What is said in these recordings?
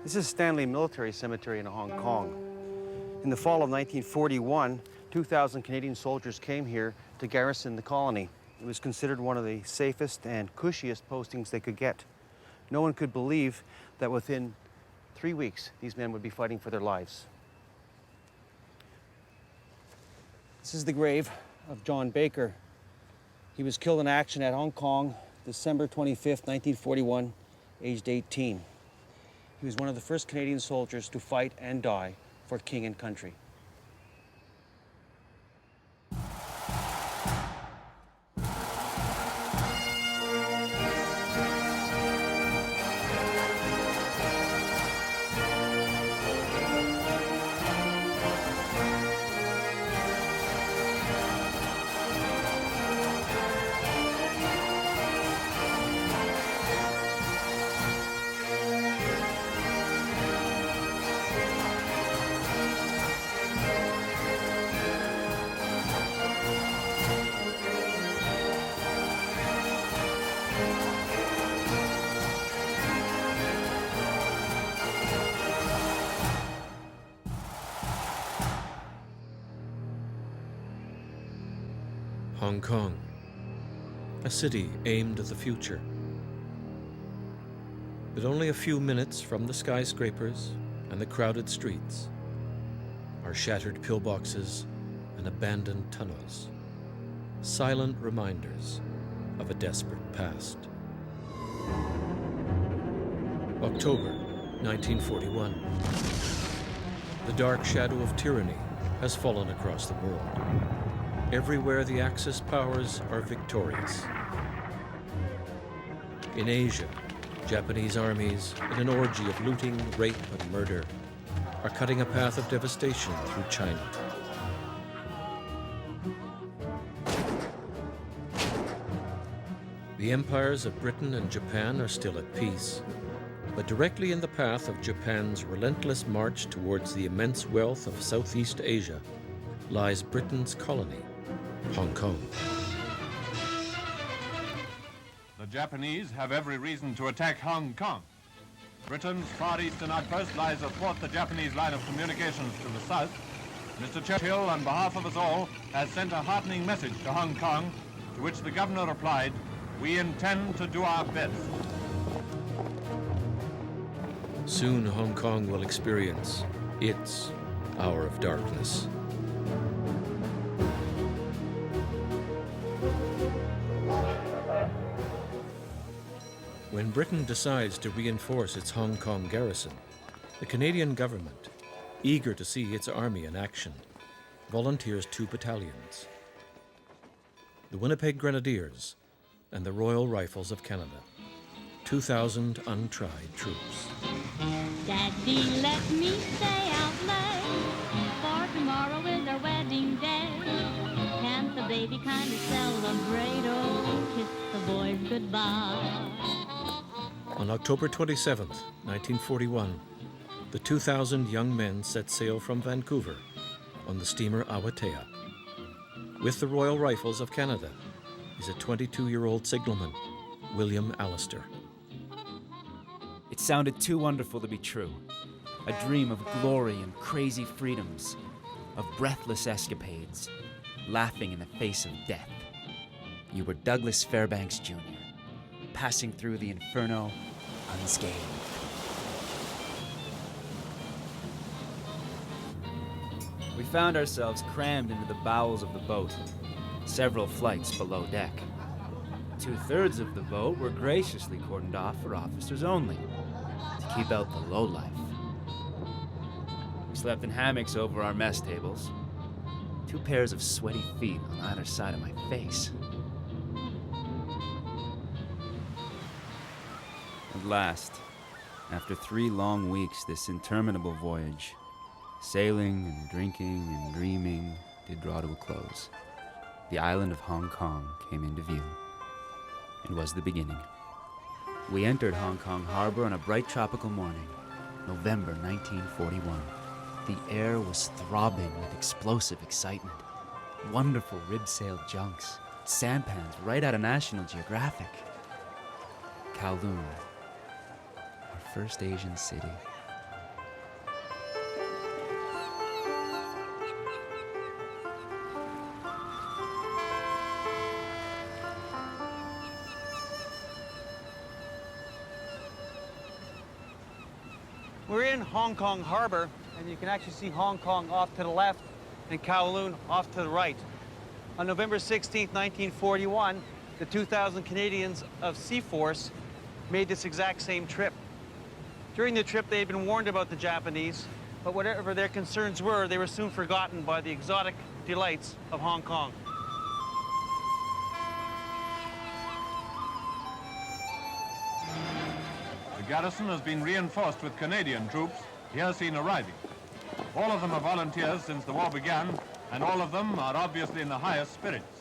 This is Stanley Military Cemetery in Hong Kong. In the fall of 1941, 2,000 Canadian soldiers came here to garrison the colony. It was considered one of the safest and cushiest postings they could get. No one could believe that within 3 weeks, these men would be fighting for their lives. This is the grave of John Baker. He was killed in action at Hong Kong, December 25th, 1941, aged 18. He was one of the first Canadian soldiers to fight and die for king and country. Hong Kong, a city aimed at the future. But only a few minutes from the skyscrapers and the crowded streets are shattered pillboxes and abandoned tunnels, silent reminders of a desperate past. October 1941. The dark shadow of tyranny has fallen across the world. Everywhere the Axis powers are victorious. In Asia, Japanese armies, in an orgy of looting, rape, and murder, are cutting a path of devastation through China. The empires of Britain and Japan are still at peace, but directly in the path of Japan's relentless march towards the immense wealth of Southeast Asia lies Britain's colony, Hong Kong. The Japanese have every reason to attack Hong Kong. Britain's far eastern outpost lies athwart the Japanese line of communications to the south. Mr. Churchill, on behalf of us all, has sent a heartening message to Hong Kong, to which the governor replied, "We intend to do our best." Soon Hong Kong will experience its hour of darkness. When Britain decides to reinforce its Hong Kong garrison, the Canadian government, eager to see its army in action, volunteers 2 battalions: the Winnipeg Grenadiers and the Royal Rifles of Canada, 2,000 untried troops. Daddy, let me stay out late, for tomorrow is our wedding day. Can't the baby kind of celebrate? Oh, kiss the boys goodbye. On October 27th, 1941, the 2,000 young men set sail from Vancouver on the steamer Awatea. With the Royal Rifles of Canada is a 22-year-old signalman, William Allister. It sounded too wonderful to be true. A dream of glory and crazy freedoms, of breathless escapades, laughing in the face of death. You were Douglas Fairbanks Jr., passing through the inferno unscathed. We found ourselves crammed into the bowels of the boat, several flights below deck. 2/3 of the boat were graciously cordoned off for officers only, to keep out the lowlife. We slept in hammocks over our mess tables, 2 pairs of sweaty feet on either side of my face. At last, after 3 long weeks, this interminable voyage, sailing and drinking and dreaming, did draw to a close. The island of Hong Kong came into view. It was the beginning. We entered Hong Kong harbor on a bright tropical morning, November 1941. The air was throbbing with explosive excitement. Wonderful rib-sailed junks, sampans right out of National Geographic. Kowloon, our first Asian city, We're in Hong Kong Harbor, and you can actually see Hong Kong off to the left and Kowloon off to the right. On November 16, 1941, the 2,000 Canadians of Sea Force made this exact same trip. During the trip, they had been warned about the Japanese, but whatever their concerns were, they were soon forgotten by the exotic delights of Hong Kong. The garrison has been reinforced with Canadian troops, here seen arriving. All of them are volunteers since the war began, and all of them are obviously in the highest spirits.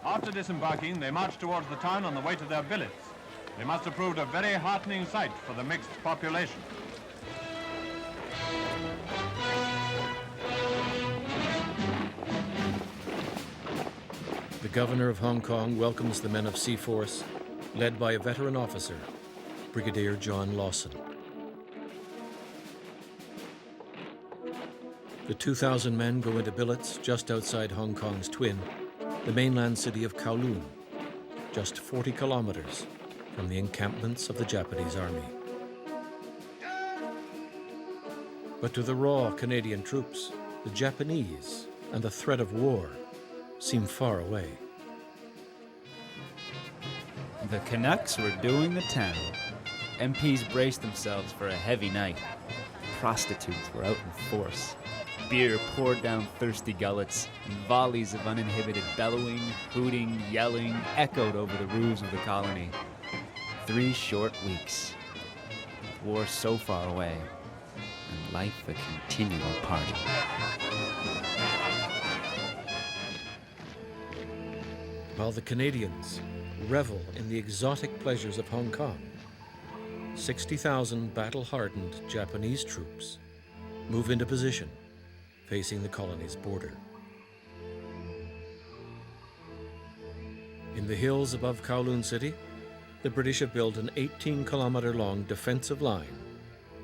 After disembarking, they march towards the town on the way to their billets. They must have proved a very heartening sight for the mixed population. The governor of Hong Kong welcomes the men of Sea Force, led by a veteran officer, Brigadier John Lawson. The 2,000 men go into billets just outside Hong Kong's twin, the mainland city of Kowloon, just 40 kilometers from the encampments of the Japanese army. But to the raw Canadian troops, the Japanese and the threat of war seem far away. The Canucks were doing the town. MPs braced themselves for a heavy night. Prostitutes were out in force. Beer poured down thirsty gullets, and volleys of uninhibited bellowing, hooting, yelling echoed over the roofs of the colony. 3 short weeks. War so far away, and life a continual party. While the Canadians revel in the exotic pleasures of Hong Kong, 60,000 battle-hardened Japanese troops move into position facing the colony's border. In the hills above Kowloon City, the British have built an 18-kilometer-long defensive line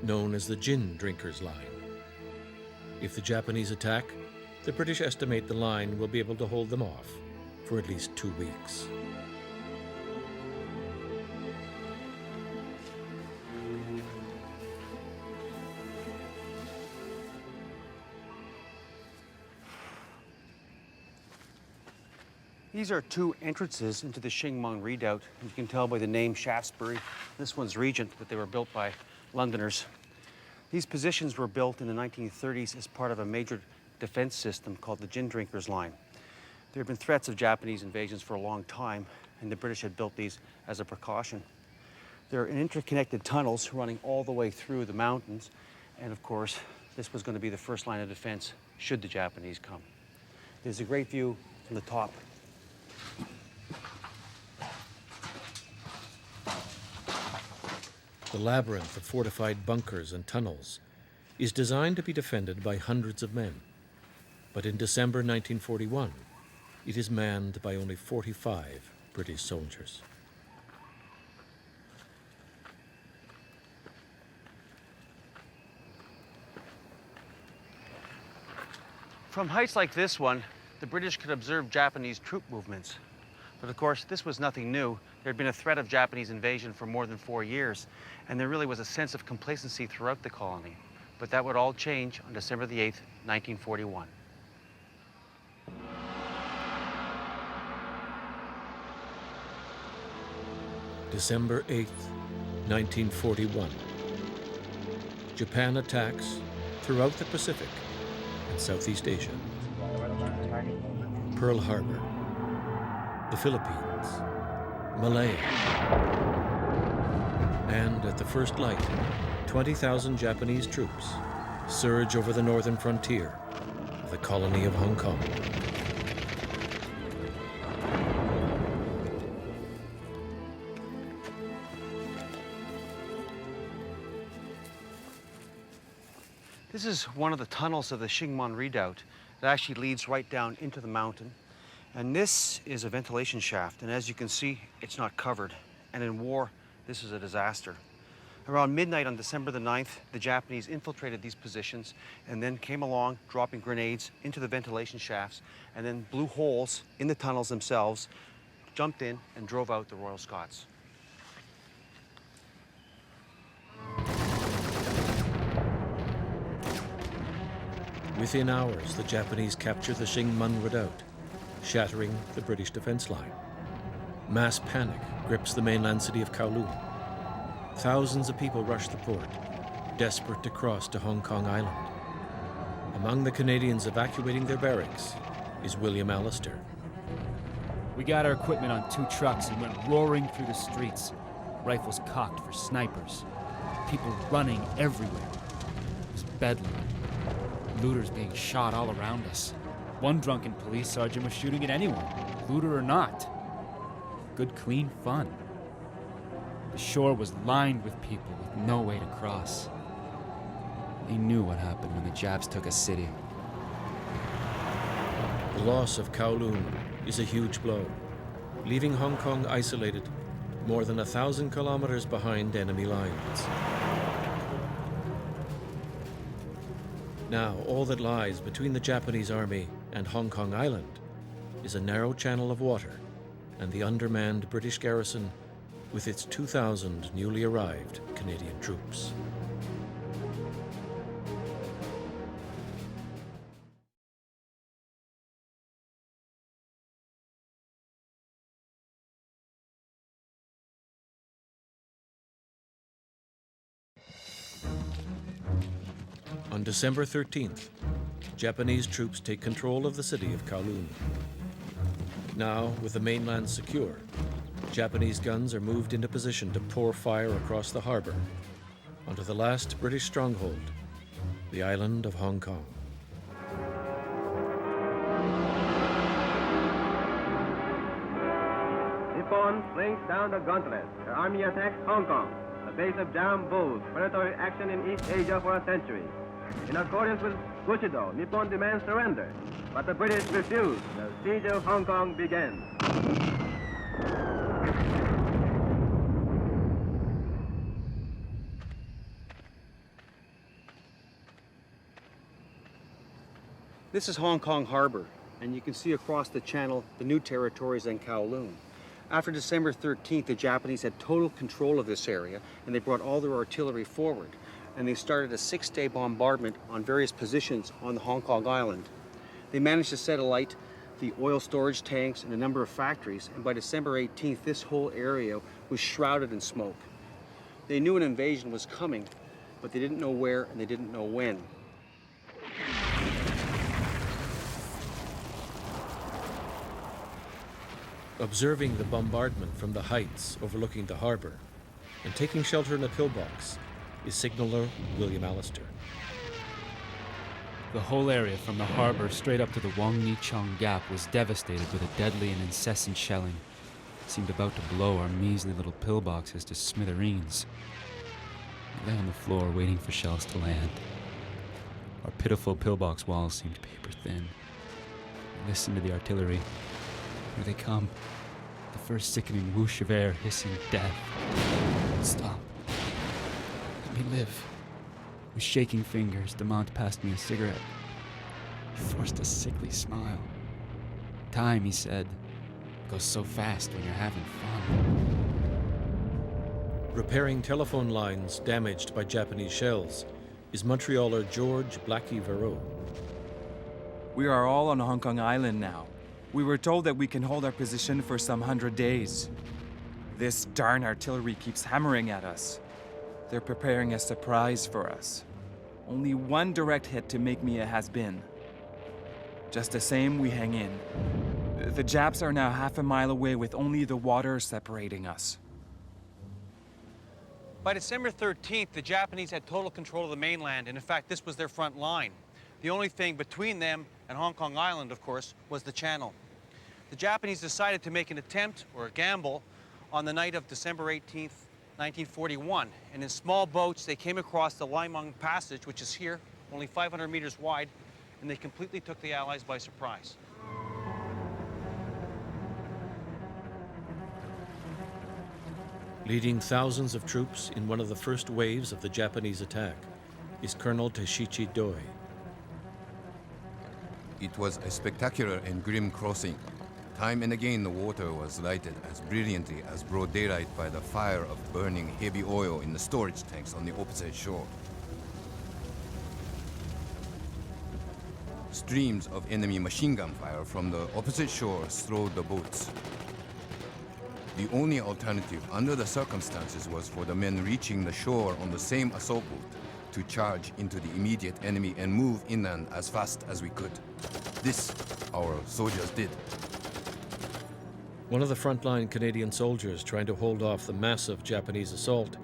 known as the Gin Drinkers Line. If the Japanese attack, the British estimate the line will be able to hold them off for at least 2 weeks. These are 2 entrances into the Shingmong Redoubt. You can tell by the name Shaftesbury. This one's Regent, but they were built by Londoners. These positions were built in the 1930s as part of a major defense system called the Gin Drinkers Line. There have been threats of Japanese invasions for a long time, and the British had built these as a precaution. They're in interconnected tunnels running all the way through the mountains, and of course, this was going to be the first line of defense should the Japanese come. There's a great view from the top. The labyrinth of fortified bunkers and tunnels is designed to be defended by hundreds of men. But in December 1941, it is manned by only 45 British soldiers. From heights like this one, the British could observe Japanese troop movements. But of course, this was nothing new. There had been a threat of Japanese invasion for more than 4 years, and there really was a sense of complacency throughout the colony. But that would all change on December the 8th, 1941. December 8th, 1941. Japan attacks throughout the Pacific and Southeast Asia. Pearl Harbor, the Philippines, Malaya, and at the first light, 20,000 Japanese troops surge over the northern frontier of the colony of Hong Kong. This is one of the tunnels of the Shingmong Redoubt that actually leads right down into the mountain. And this is a ventilation shaft, and as you can see, it's not covered. And in war, this is a disaster. Around midnight on December the 9th, the Japanese infiltrated these positions and then came along, dropping grenades into the ventilation shafts, and then blew holes in the tunnels themselves, jumped in, and drove out the Royal Scots. Within hours, the Japanese capture the Shingmun redoubt, shattering the British defense line. Mass panic grips the mainland city of Kowloon. Thousands of people rush the port, desperate to cross to Hong Kong Island. Among the Canadians evacuating their barracks is William Allister. We got our equipment on 2 trucks and went roaring through the streets, rifles cocked for snipers, people running everywhere. It was bedlam. Looters being shot all around us. One drunken police sergeant was shooting at anyone, looter or not. Good, clean fun. The shore was lined with people with no way to cross. They knew what happened when the Japs took a city. The loss of Kowloon is a huge blow, leaving Hong Kong isolated more than 1,000 kilometers behind enemy lines. Now, all that lies between the Japanese army and Hong Kong Island is a narrow channel of water and the undermanned British garrison with its 2,000 newly arrived Canadian troops. On December 13th, Japanese troops take control of the city of Kowloon. Now, with the mainland secure, Japanese guns are moved into position to pour fire across the harbor onto the last British stronghold, the island of Hong Kong. Nippon slings down the gauntlet. The army attacks Hong Kong, the base of Jam Bull's predatory action in East Asia for a century. In accordance with Bushido, Nippon demands surrender, but the British refuse. The siege of Hong Kong begins. This is Hong Kong Harbor, and you can see across the channel the new territories in Kowloon. After December 13th, the Japanese had total control of this area, and they brought all their artillery forward. And they started a 6-day bombardment on various positions on the Hong Kong island. They managed to set alight the oil storage tanks and a number of factories, and by December 18th, this whole area was shrouded in smoke. They knew an invasion was coming, but they didn't know where and they didn't know when. Observing the bombardment from the heights overlooking the harbor and taking shelter in a pillbox is signaller William Allister. The whole area from the harbor straight up to the Wong Ni Chong Gap was devastated with a deadly and incessant shelling. It seemed about to blow our measly little pillboxes to smithereens. We lay on the floor waiting for shells to land. Our pitiful pillbox walls seemed paper thin. We listened to the artillery. Here they come. The first sickening whoosh of air hissing death. Stop. Let me live. With shaking fingers, Demont passed me a cigarette. He forced a sickly smile. Time, he said, goes so fast when you're having fun. Repairing telephone lines damaged by Japanese shells is Montrealer George Blackie Verreau. We are all on Hong Kong Island now. We were told that we can hold our position for some 100 days. This darn artillery keeps hammering at us. They're preparing a surprise for us. Only one direct hit to make me a has-been. Just the same, we hang in. The Japs are now half a mile away with only the water separating us. By December 13th, the Japanese had total control of the mainland, and in fact, this was their front line. The only thing between them and Hong Kong Island, of course, was the channel. The Japanese decided to make an attempt, or a gamble, on the night of December 18th, 1941. And in small boats, they came across the Limong Passage, which is here, only 500 meters wide, and they completely took the Allies by surprise. Leading thousands of troops in one of the first waves of the Japanese attack is Colonel Teshichi Doi. It was a spectacular and grim crossing. Time and again the water was lighted as brilliantly as broad daylight by the fire of burning heavy oil in the storage tanks on the opposite shore. Streams of enemy machine gun fire from the opposite shore slowed the boats. The only alternative under the circumstances was for the men reaching the shore on the same assault boat to charge into the immediate enemy and move inland as fast as we could. This, our soldiers did. One of the frontline Canadian soldiers trying to hold off the massive Japanese assault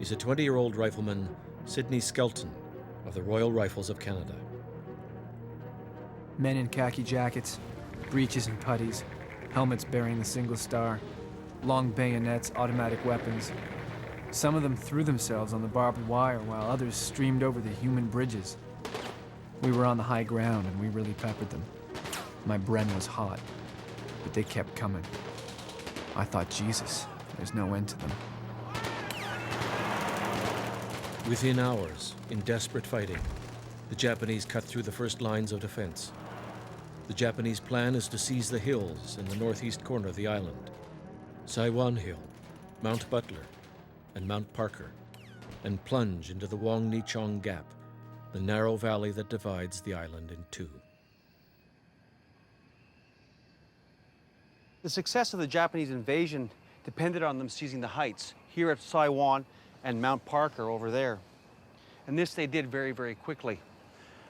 is a 20-year-old rifleman, Sidney Skelton, of the Royal Rifles of Canada. Men in khaki jackets, breeches and puttees, helmets bearing the single star, long bayonets, automatic weapons. Some of them threw themselves on the barbed wire while others streamed over the human bridges. We were on the high ground and we really peppered them. My bren was hot, but they kept coming. I thought, Jesus, there's no end to them. Within hours, in desperate fighting, the Japanese cut through the first lines of defense. The Japanese plan is to seize the hills in the northeast corner of the island. Saiwan Hill, Mount Butler, and Mount Parker, and plunge into the Wong Ni Chong Gap, the narrow valley that divides the island in two. The success of the Japanese invasion depended on them seizing the heights here at Saiwan and Mount Parker over there. And this they did very, very quickly.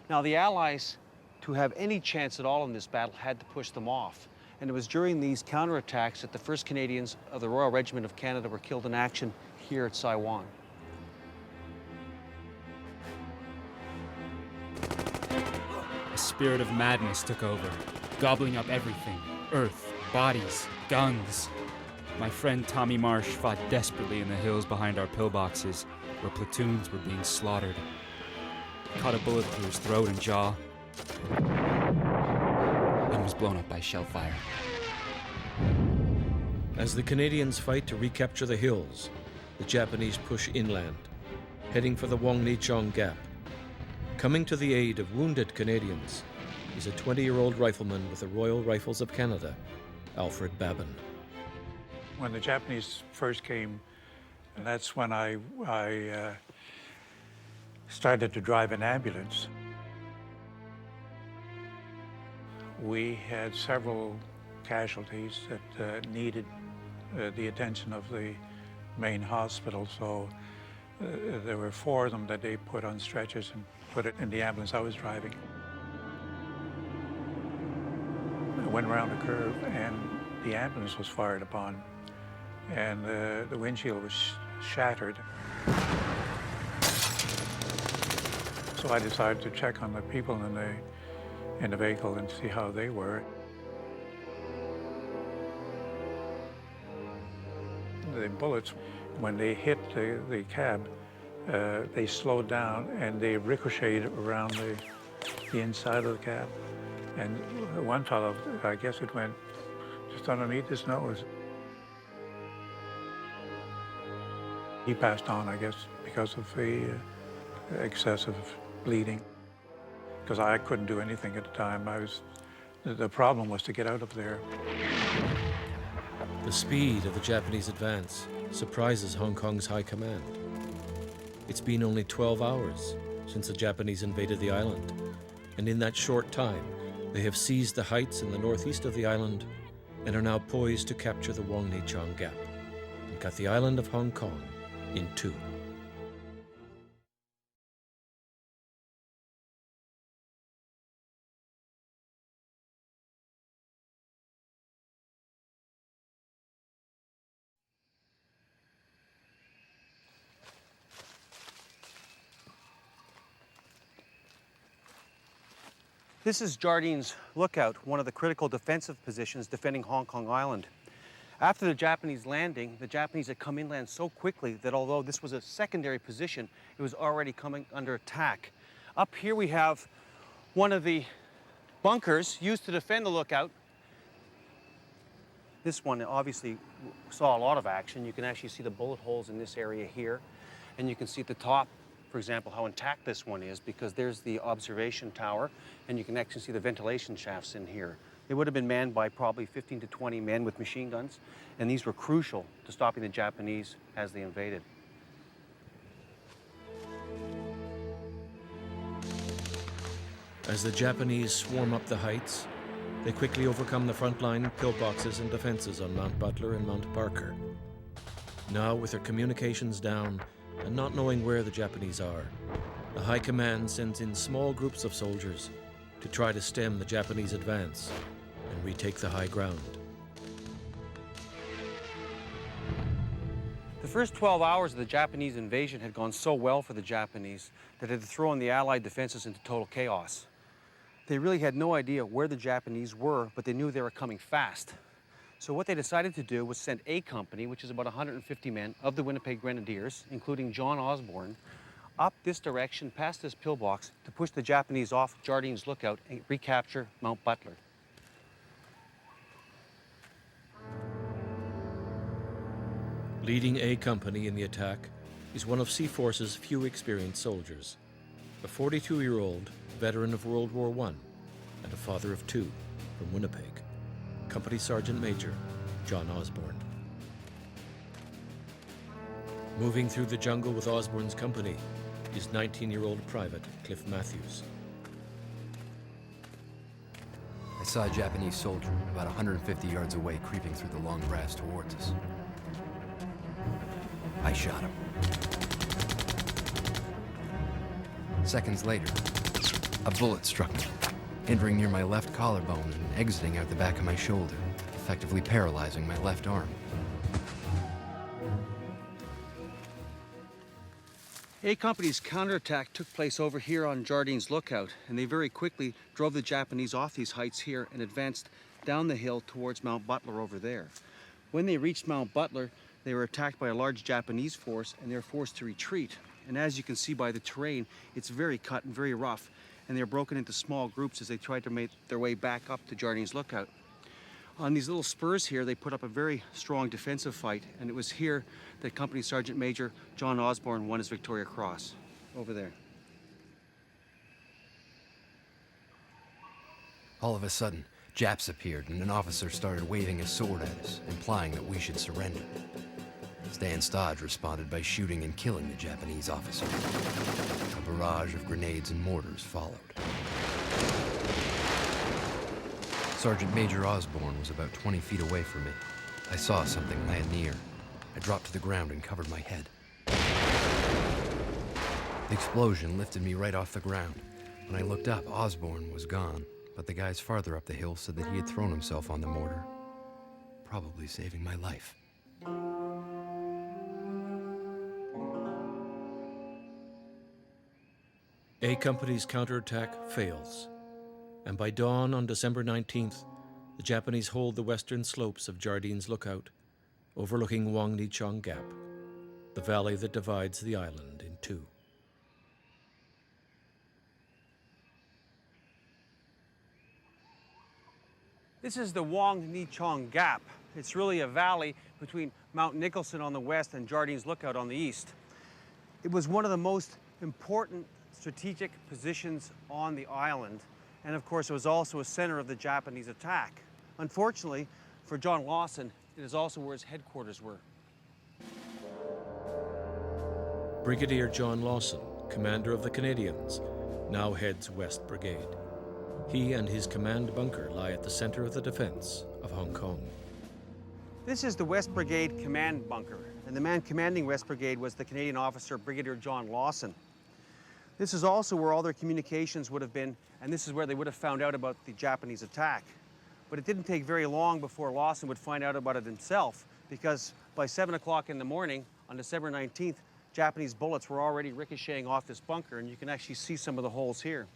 Now the Allies, to have any chance at all in this battle, had to push them off. And it was during these counterattacks that the 1st Canadians of the Royal Regiment of Canada were killed in action here at Saiwan. A spirit of madness took over, gobbling up everything: earth, bodies, guns. My friend Tommy Marsh fought desperately in the hills behind our pillboxes, where platoons were being slaughtered. He caught a bullet through his throat and jaw, and was blown up by shell fire. As the Canadians fight to recapture the hills, the Japanese push inland, heading for the Wong Ni Chong Gap. Coming to the aid of wounded Canadians is a 20-year-old rifleman with the Royal Rifles of Canada, Alfred Babin. When the Japanese first came, that's when I started to drive an ambulance. We had several casualties that needed the attention of the main hospital, so there were 4 of them that they put on stretchers and put it in the ambulance I was driving. I went around a curve and the ambulance was fired upon, and the windshield was shattered. So I decided to check on the people in the vehicle and see how they were. The bullets, when they hit the cab, they slowed down and they ricocheted around the inside of the cab. And one fellow, I guess it went just underneath his nose. He passed on, I guess, because of the excessive bleeding. Because I couldn't do anything at the time. The problem was to get out of there. The speed of the Japanese advance surprises Hong Kong's high command. It's been only 12 hours since the Japanese invaded the island, and in that short time, they have seized the heights in the northeast of the island and are now poised to capture the Wong Ni Chong Gap and cut the island of Hong Kong in two. This is Jardine's Lookout, one of the critical defensive positions defending Hong Kong Island. After the Japanese landing, the Japanese had come inland so quickly that although this was a secondary position, it was already coming under attack. Up here we have one of the bunkers used to defend the lookout. This one obviously saw a lot of action. You can actually see the bullet holes in this area here, and you can see at the top, for example, how intact this one is, because there's the observation tower, and you can actually see the ventilation shafts in here. They would have been manned by probably 15 to 20 men with machine guns, and these were crucial to stopping the Japanese as they invaded. As the Japanese swarm up the heights, they quickly overcome the front-line pillboxes and defenses on Mount Butler and Mount Barker. Now, with their communications down and not knowing where the Japanese are, the High Command sends in small groups of soldiers to try to stem the Japanese advance and retake the high ground. The first 12 hours of the Japanese invasion had gone so well for the Japanese that it had thrown the Allied defenses into total chaos. They really had no idea where the Japanese were, but they knew they were coming fast. So what they decided to do was send A Company, which is about 150 men, of the Winnipeg Grenadiers, including John Osborne, up this direction past this pillbox to push the Japanese off Jardine's Lookout and recapture Mount Butler. Leading A Company in the attack is one of Seaforce's few experienced soldiers, a 42-year-old veteran of World War I and a father of two from Winnipeg, Company Sergeant Major John Osborne. Moving through the jungle with Osborne's company is 19-year-old Private Cliff Matthews. I saw a Japanese soldier about 150 yards away creeping through the long grass towards us. I shot him. Seconds later, a bullet struck me, entering near my left collarbone and exiting out the back of my shoulder, effectively paralyzing my left arm. A Company's counterattack took place over here on Jardine's Lookout, and they very quickly drove the Japanese off these heights here and advanced down the hill towards Mount Butler over there. When they reached Mount Butler, they were attacked by a large Japanese force, and they were forced to retreat. And as you can see by the terrain, it's very cut and very rough, and they're broken into small groups as they tried to make their way back up to Jardine's Lookout. On these little spurs here, they put up a very strong defensive fight, and it was here that Company Sergeant Major John Osborne won his Victoria Cross, over there. All of a sudden, Japs appeared and an officer started waving his sword at us, implying that we should surrender. Stan Stodge responded by shooting and killing the Japanese officer. A barrage of grenades and mortars followed. Sergeant Major Osborne was about 20 feet away from me. I saw something land near. I dropped to the ground and covered my head. The explosion lifted me right off the ground. When I looked up, Osborne was gone, but the guys farther up the hill said that he had thrown himself on the mortar, probably saving my life. A Company's counterattack fails, and by dawn on December 19th, the Japanese hold the western slopes of Jardine's Lookout, overlooking Wang Ni Chong Gap, the valley that divides the island in two. This is the Wang Ni Chong Gap. It's really a valley between Mount Nicholson on the west and Jardine's Lookout on the east. It was one of the most important strategic positions on the island, and of course it was also a center of the Japanese attack. Unfortunately for John Lawson, it is also where his headquarters were. Brigadier John Lawson, commander of the Canadians, now heads West Brigade. He and his command bunker lie at the center of the defense of Hong Kong. This is the West Brigade command bunker, and the man commanding West Brigade was the Canadian officer Brigadier John Lawson. This is also where all their communications would have been, and this is where they would have found out about the Japanese attack. But it didn't take very long before Lawson would find out about it himself, because by 7 o'clock in the morning on December 19th, Japanese bullets were already ricocheting off this bunker, and you can actually see some of the holes here.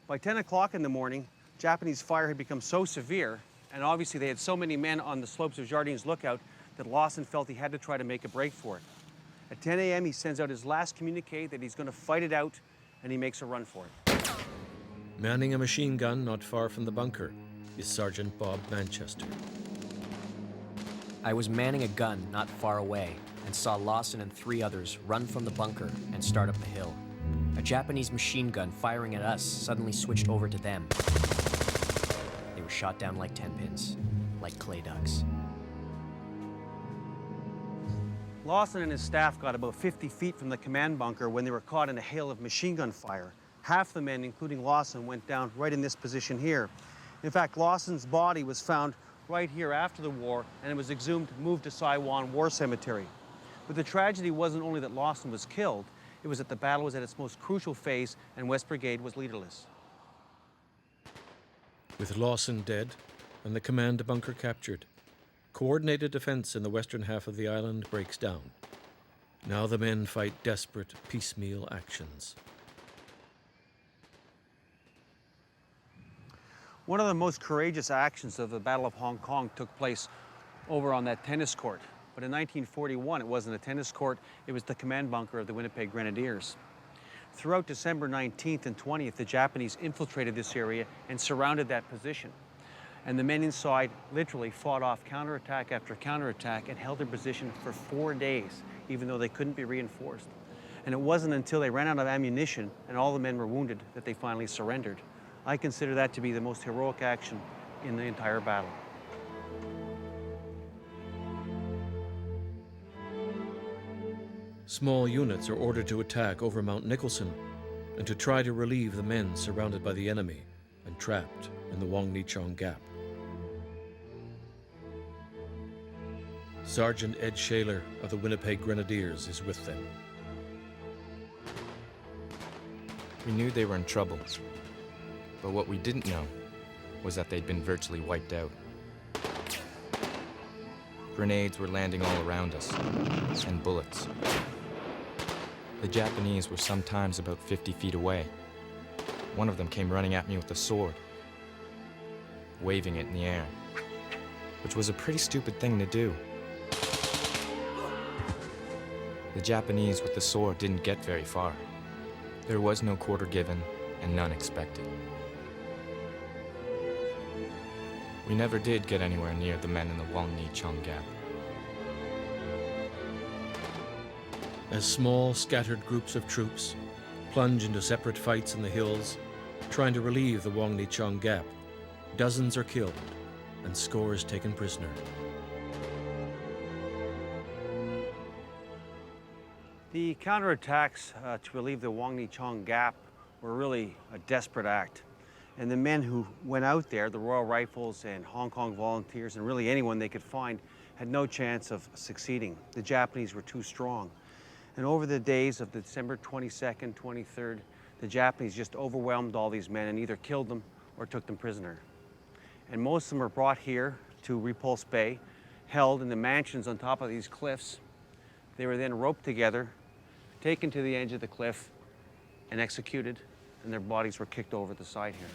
By 10 o'clock in the morning, Japanese fire had become so severe, and obviously they had so many men on the slopes of Jardine's Lookout, that Lawson felt he had to try to make a break for it. At 10 a.m., he sends out his last communique that he's going to fight it out, and he makes a run for it. Manning a machine gun not far from the bunker is Sergeant Bob Manchester. I was manning a gun not far away and saw Lawson and 3 others run from the bunker and start up the hill. A Japanese machine gun firing at us suddenly switched over to them. They were shot down like 10 pins, like clay ducks. Lawson and his staff got about 50 feet from the command bunker when they were caught in a hail of machine gun fire. Half the men, including Lawson, went down right in this position here. In fact, Lawson's body was found right here after the war, and it was exhumed, moved to Saiwan War Cemetery. But the tragedy wasn't only that Lawson was killed, it was that the battle was at its most crucial phase and West Brigade was leaderless. With Lawson dead and the command bunker captured, coordinated defense in the western half of the island breaks down. Now the men fight desperate, piecemeal actions. One of the most courageous actions of the Battle of Hong Kong took place over on that tennis court. But in 1941, it wasn't a tennis court, it was the command bunker of the Winnipeg Grenadiers. Throughout December 19th and 20th, the Japanese infiltrated this area and surrounded that position. And the men inside literally fought off counterattack after counterattack and held their position for 4 days, even though they couldn't be reinforced. And it wasn't until they ran out of ammunition and all the men were wounded that they finally surrendered. I consider that to be the most heroic action in the entire battle. Small units are ordered to attack over Mount Nicholson and to try to relieve the men surrounded by the enemy and trapped in the Wong Ni Chong Gap. Sergeant Ed Shaler of the Winnipeg Grenadiers is with them. We knew they were in trouble, but what we didn't know was that they'd been virtually wiped out. Grenades were landing all around us, and bullets. The Japanese were sometimes about 50 feet away. One of them came running at me with a sword, waving it in the air, which was a pretty stupid thing to do. The Japanese with the sword didn't get very far. There was no quarter given and none expected. We never did get anywhere near the men in the Wong Ni Chong Gap. As small, scattered groups of troops plunge into separate fights in the hills, trying to relieve the Wong Ni Chong Gap, dozens are killed and scores taken prisoner. The counterattacks to relieve the Wong Ni Chong Gap were really a desperate act. And the men who went out there, the Royal Rifles and Hong Kong volunteers, and really anyone they could find, had no chance of succeeding. The Japanese were too strong. And over the days of December 22nd, 23rd, the Japanese just overwhelmed all these men and either killed them or took them prisoner. And most of them were brought here to Repulse Bay, held in the mansions on top of these cliffs. They were then roped together, taken to the edge of the cliff, and executed, and their bodies were kicked over the side here.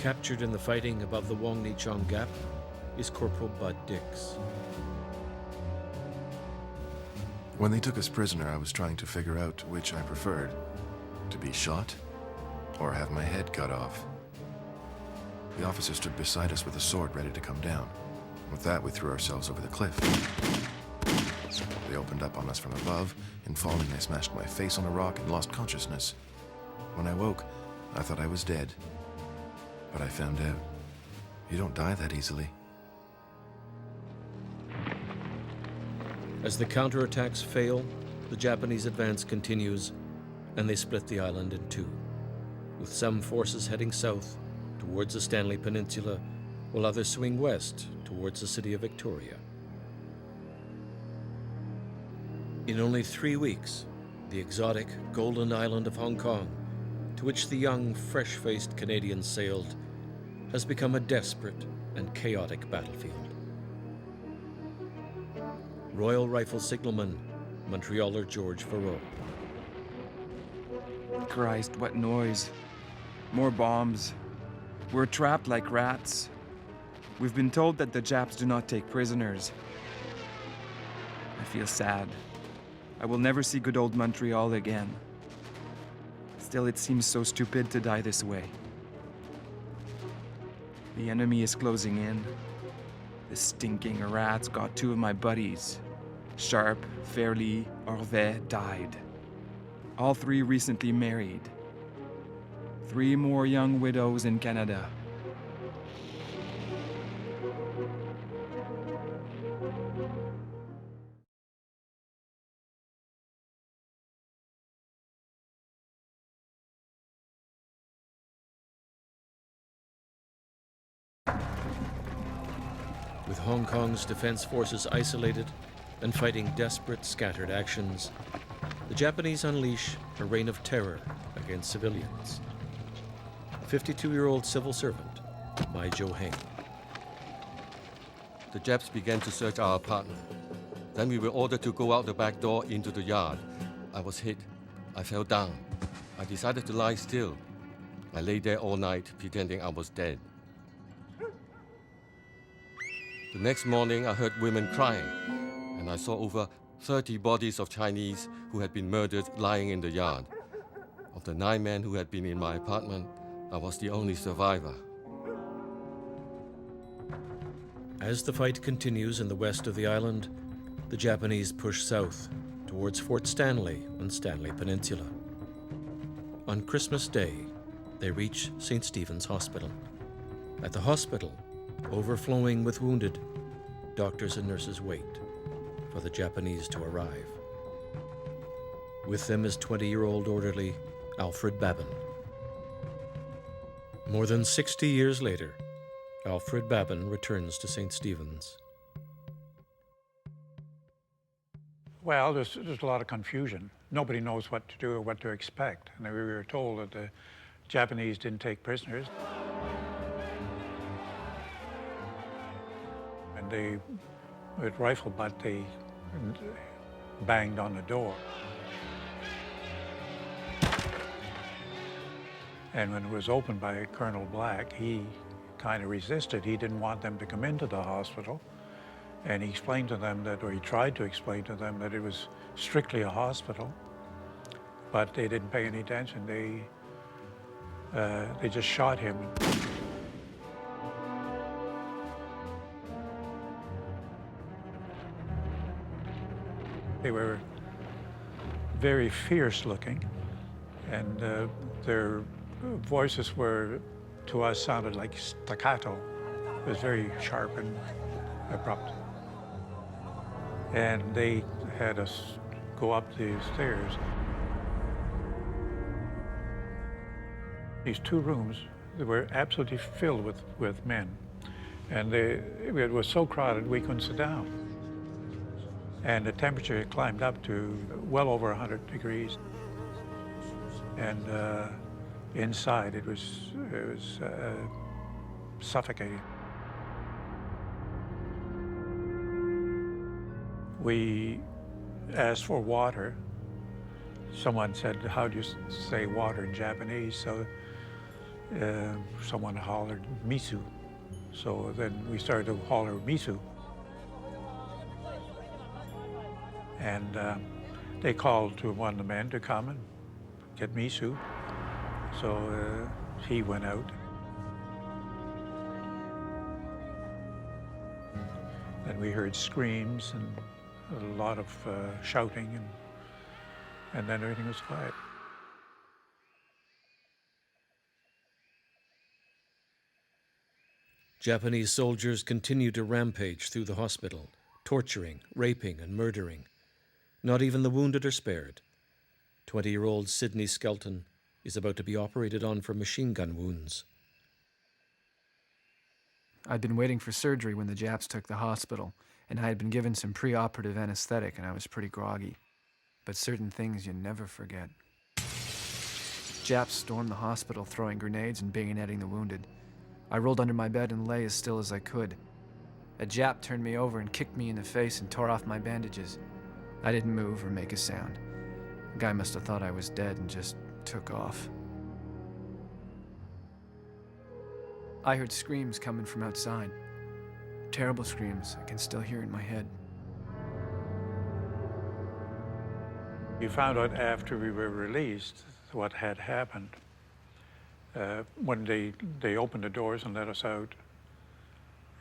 Captured in the fighting above the Wong Ni Chong Gap is Corporal Bud Dix. When they took us prisoner, I was trying to figure out which I preferred, to be shot or have my head cut off. The officer stood beside us with a sword ready to come down. With that, we threw ourselves over the cliff. They opened up on us from above. In falling, I smashed my face on a rock and lost consciousness. When I woke, I thought I was dead. But I found out, you don't die that easily. As the counterattacks fail, the Japanese advance continues, and they split the island in two, with some forces heading south towards the Stanley Peninsula, while others swing west towards the city of Victoria. In only 3 weeks, the exotic golden island of Hong Kong, to which the young, fresh-faced Canadians sailed, has become a desperate and chaotic battlefield. Royal Rifle Signalman, Montrealer George Farreau. Christ, what noise. More bombs. We're trapped like rats. We've been told that the Japs do not take prisoners. I feel sad. I will never see good old Montreal again. Still, it seems so stupid to die this way. The enemy is closing in. The stinking rats got 2 of my buddies. Sharp, Fairley, Orvet died. All 3 recently married. 3 more young widows in Canada. With Hong Kong's defense forces isolated and fighting desperate, scattered actions, the Japanese unleash a reign of terror against civilians. 52-year-old civil servant, Mai Jo-heng. The Japs began to search our apartment. Then we were ordered to go out the back door into the yard. I was hit. I fell down. I decided to lie still. I lay there all night, pretending I was dead. The next morning, I heard women crying, and I saw over 30 bodies of Chinese who had been murdered lying in the yard. Of the 9 men who had been in my apartment, I was the only survivor. As the fight continues in the west of the island, the Japanese push south towards Fort Stanley on Stanley Peninsula. On Christmas Day, they reach St. Stephen's Hospital. At the hospital, overflowing with wounded, doctors and nurses wait for the Japanese to arrive. With them is 20-year-old orderly Alfred Babin. More than 60 years later, Alfred Babin returns to St. Stephen's. Well, there's a lot of confusion. Nobody knows what to do or what to expect. And we were told that the Japanese didn't take prisoners. And they, with rifle butt, they banged on the door. And when it was opened by Colonel Black, he kind of resisted. He didn't want them to come into the hospital. And he explained to them that, or he tried to explain to them that it was strictly a hospital, but they didn't pay any attention. They just shot him. They were very fierce looking, and their voices were, to us, sounded like staccato. It was very sharp and abrupt. And they had us go up the stairs. These 2 rooms, they were absolutely filled with men. And it was so crowded we couldn't sit down. And the temperature had climbed up to well over 100 degrees. And inside it was suffocating. We asked for water. Someone said, "How do you say water in Japanese?" So someone hollered, "misu." So then we started to holler, "misu." And they called to one of the men to come and get misu. So he went out. Then we heard screams and a lot of shouting, and then everything was quiet. Japanese soldiers continue to rampage through the hospital, torturing, raping, and murdering. Not even the wounded are spared. 20-year-old Sidney Skelton is about to be operated on for machine gun wounds. I'd been waiting for surgery when the Japs took the hospital, and I had been given some pre-operative anesthetic, and I was pretty groggy. But certain things you never forget. Japs stormed the hospital, throwing grenades and bayoneting the wounded. I rolled under my bed and lay as still as I could. A Jap turned me over and kicked me in the face and tore off my bandages. I didn't move or make a sound. The guy must have thought I was dead and just took off. I heard screams coming from outside. Terrible screams I can still hear in my head. We found out after we were released what had happened. When they opened the doors and let us out,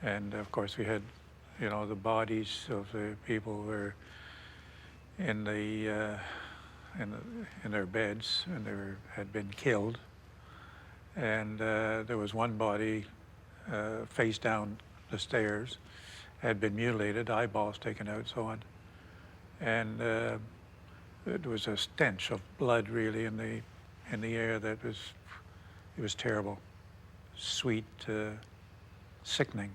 and of course we had, the bodies of the people who were in their beds, and had been killed. And there was one body face down the stairs, had been mutilated, eyeballs taken out, so on. And it was a stench of blood, really, in the air that was terrible, sweet, sickening.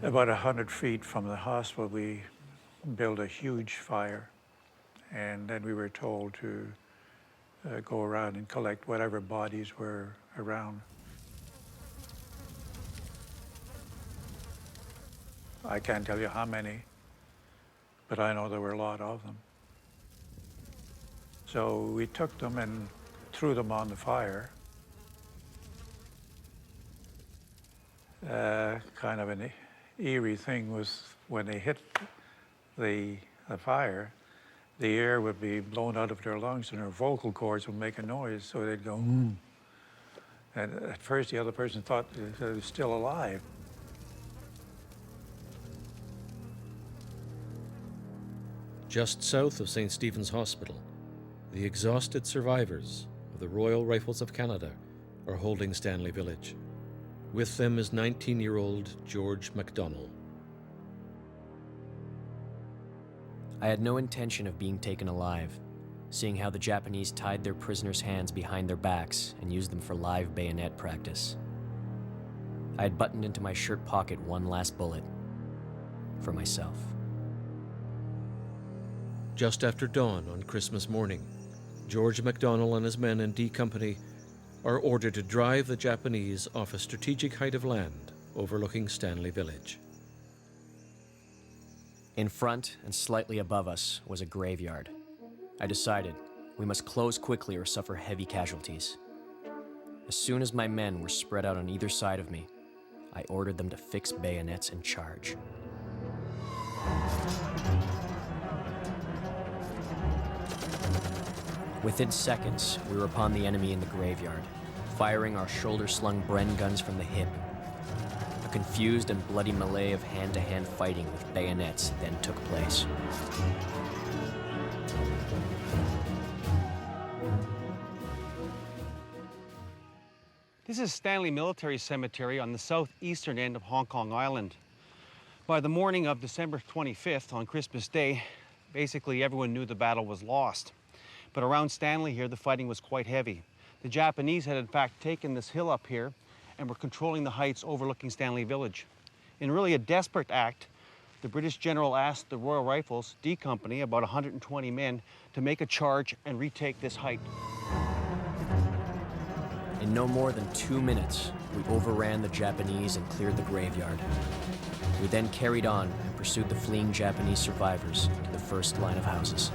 About 100 feet from the hospital, we built a huge fire, and then we were told to go around and collect whatever bodies were around. I can't tell you how many, but I know there were a lot of them. So we took them and threw them on the fire. Kind of an eerie thing was when they hit the fire, the air would be blown out of their lungs and their vocal cords would make a noise, so they'd go, And at first the other person thought they was still alive. Just south of St. Stephen's Hospital, the exhausted survivors of the Royal Rifles of Canada are holding Stanley Village. With them is 19-year-old George MacDonald. I had no intention of being taken alive, seeing how the Japanese tied their prisoners' hands behind their backs and used them for live bayonet practice. I had buttoned into my shirt pocket one last bullet for myself. Just after dawn on Christmas morning, George MacDonald and his men in D Company are ordered to drive the Japanese off a strategic height of land overlooking Stanley Village. In front and slightly above us was a graveyard. I decided we must close quickly or suffer heavy casualties. As soon as my men were spread out on either side of me, I ordered them to fix bayonets and charge. Within seconds, we were upon the enemy in the graveyard, firing our shoulder-slung Bren guns from the hip. A confused and bloody melee of hand-to-hand fighting with bayonets then took place. This is Stanley Military Cemetery on the southeastern end of Hong Kong Island. By the morning of December 25th, on Christmas Day, basically everyone knew the battle was lost. But around Stanley here, the fighting was quite heavy. The Japanese had in fact taken this hill up here and were controlling the heights overlooking Stanley Village. In really a desperate act, the British general asked the Royal Rifles, D Company, about 120 men, to make a charge and retake this height. In no more than 2 minutes, we overran the Japanese and cleared the graveyard. We then carried on and pursued the fleeing Japanese survivors to the first line of houses.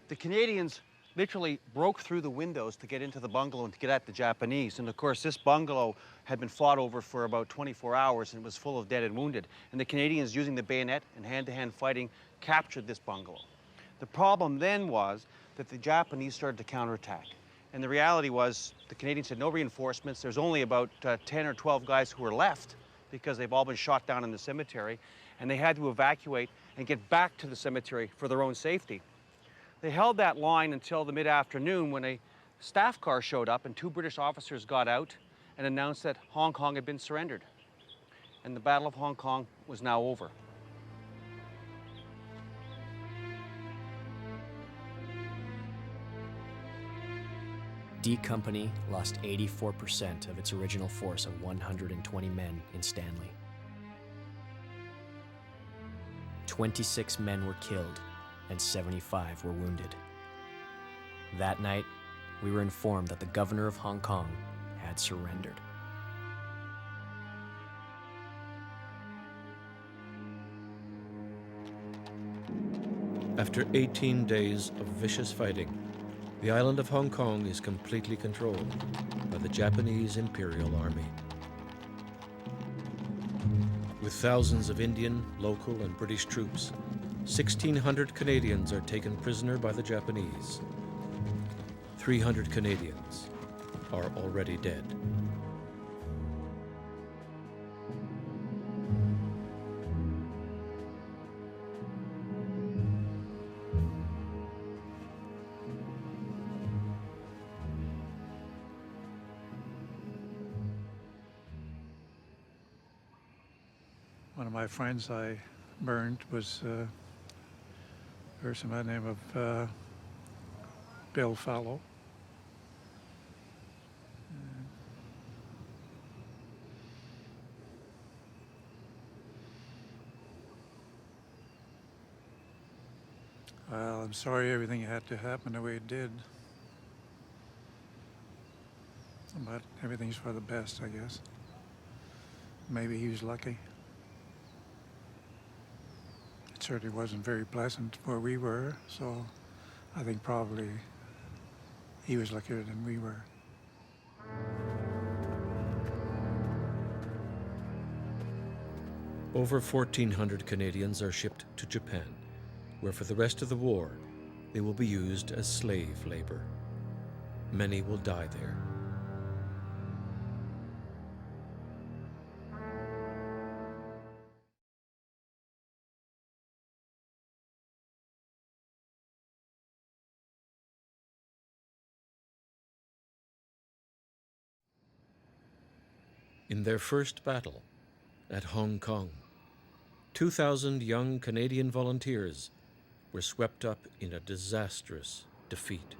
The Canadians literally broke through the windows to get into the bungalow and to get at the Japanese. And of course, this bungalow had been fought over for about 24 hours and was full of dead and wounded. And the Canadians, using the bayonet and hand-to-hand fighting, captured this bungalow. The problem then was that the Japanese started to counterattack. And the reality was the Canadians had no reinforcements. There's only about 10 or 12 guys who were left because they've all been shot down in the cemetery. And they had to evacuate and get back to the cemetery for their own safety. They held that line until the mid-afternoon when a staff car showed up and 2 British officers got out and announced that Hong Kong had been surrendered. And the Battle of Hong Kong was now over. D Company lost 84% of its original force of 120 men in Stanley. 26 men were killed and 75 were wounded. That night, we were informed that the governor of Hong Kong had surrendered. After 18 days of vicious fighting, the island of Hong Kong is completely controlled by the Japanese Imperial Army. With thousands of Indian, local, and British troops, 1,600 Canadians are taken prisoner by the Japanese. 300 Canadians are already dead. One of my friends I burned was a person by the name of Bill Fallow. Well, I'm sorry everything had to happen the way it did. But everything's for the best, I guess. Maybe he was lucky. It certainly wasn't very pleasant where we were, so I think probably he was luckier than we were. Over 1,400 Canadians are shipped to Japan, where for the rest of the war, they will be used as slave labor. Many will die there. In their first battle, at Hong Kong, 2,000 young Canadian volunteers were swept up in a disastrous defeat.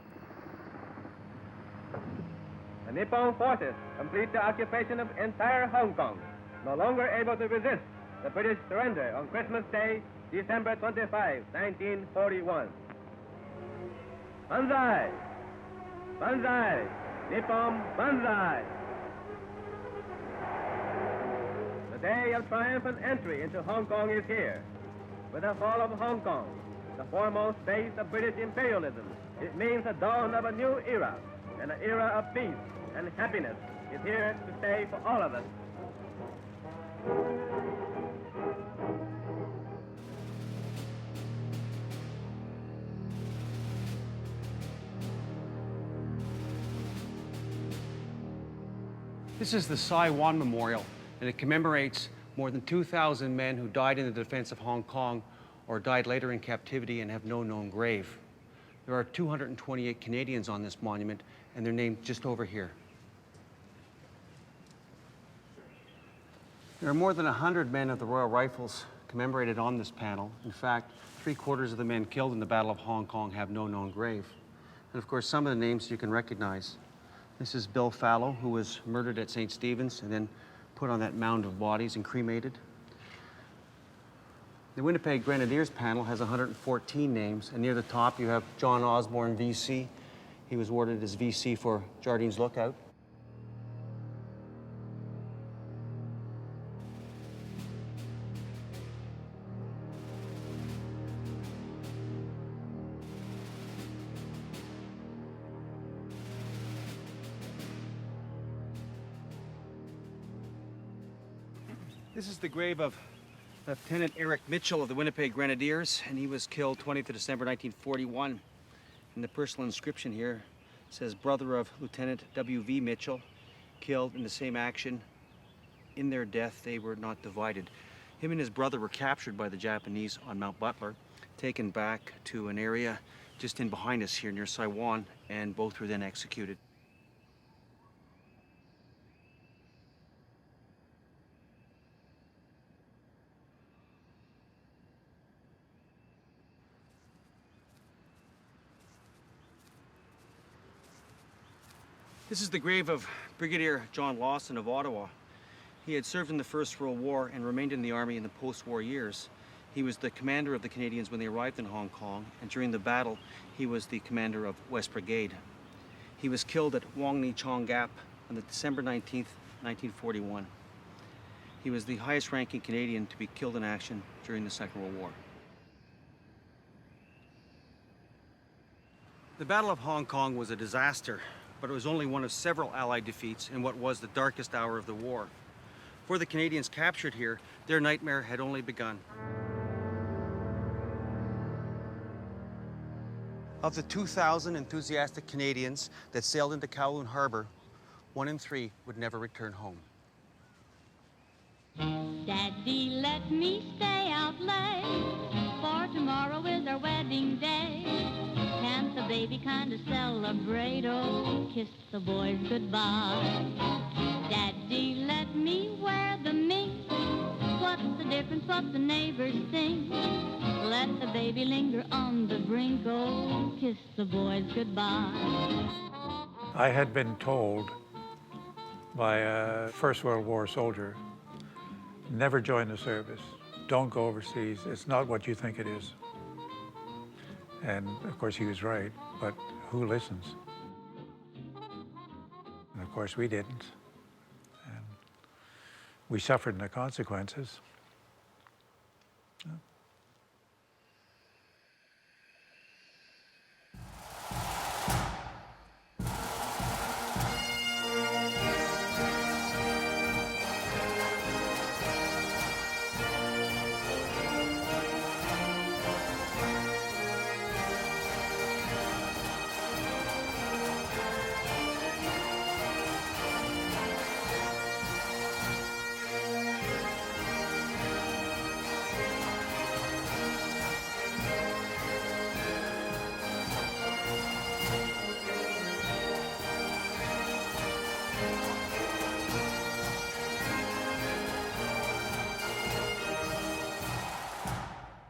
The Nippon forces complete the occupation of entire Hong Kong, no longer able to resist the British surrender on Christmas Day, December 25, 1941. Banzai! Banzai! Nippon Banzai! The day of triumphant entry into Hong Kong is here. With the fall of Hong Kong, the foremost base of British imperialism, it means the dawn of a new era, and an era of peace and happiness is here to stay for all of us. This is the Saiwan Memorial, and it commemorates more than 2,000 men who died in the defense of Hong Kong or died later in captivity and have no known grave. There are 228 Canadians on this monument, and they're named just over here. There are more than 100 men of the Royal Rifles commemorated on this panel. In fact, 3/4 of the men killed in the Battle of Hong Kong have no known grave. And of course, some of the names you can recognize. This is Bill Fallow, who was murdered at St. Stephen's and then put on that mound of bodies and cremated. The Winnipeg Grenadiers panel has 114 names, and near the top you have John Osborne, VC. He was awarded as VC for Jardine's Lookout. This is the grave of Lieutenant Eric Mitchell of the Winnipeg Grenadiers, and he was killed 20th of December 1941. And the personal inscription here says, brother of Lieutenant W.V. Mitchell, killed in the same action. In their death, they were not divided. Him and his brother were captured by the Japanese on Mount Butler, taken back to an area just in behind us here near Saiwan, and both were then executed. This is the grave of Brigadier John Lawson of Ottawa. He had served in the First World War and remained in the Army in the post-war years. He was the commander of the Canadians when they arrived in Hong Kong, and during the battle, he was the commander of West Brigade. He was killed at Wong Ni Chong Gap on the December 19th, 1941. He was the highest-ranking Canadian to be killed in action during the Second World War. The Battle of Hong Kong was a disaster, but it was only one of several Allied defeats in what was the darkest hour of the war. For the Canadians captured here, their nightmare had only begun. Of the 2,000 enthusiastic Canadians that sailed into Kowloon Harbor, 1 in 3 would never return home. Daddy, let me stay out late, for tomorrow is our wedding day. Can't the baby kind of celebrate, oh, kiss the boys goodbye. Daddy, let me wear the mink. What's the difference what the neighbors think? Let the baby linger on the brink, oh, kiss the boys goodbye. I had been told by a First World War soldier, never join the service. Don't go overseas. It's not what you think it is. And of course he was right, but who listens? And of course we didn't. And we suffered the consequences.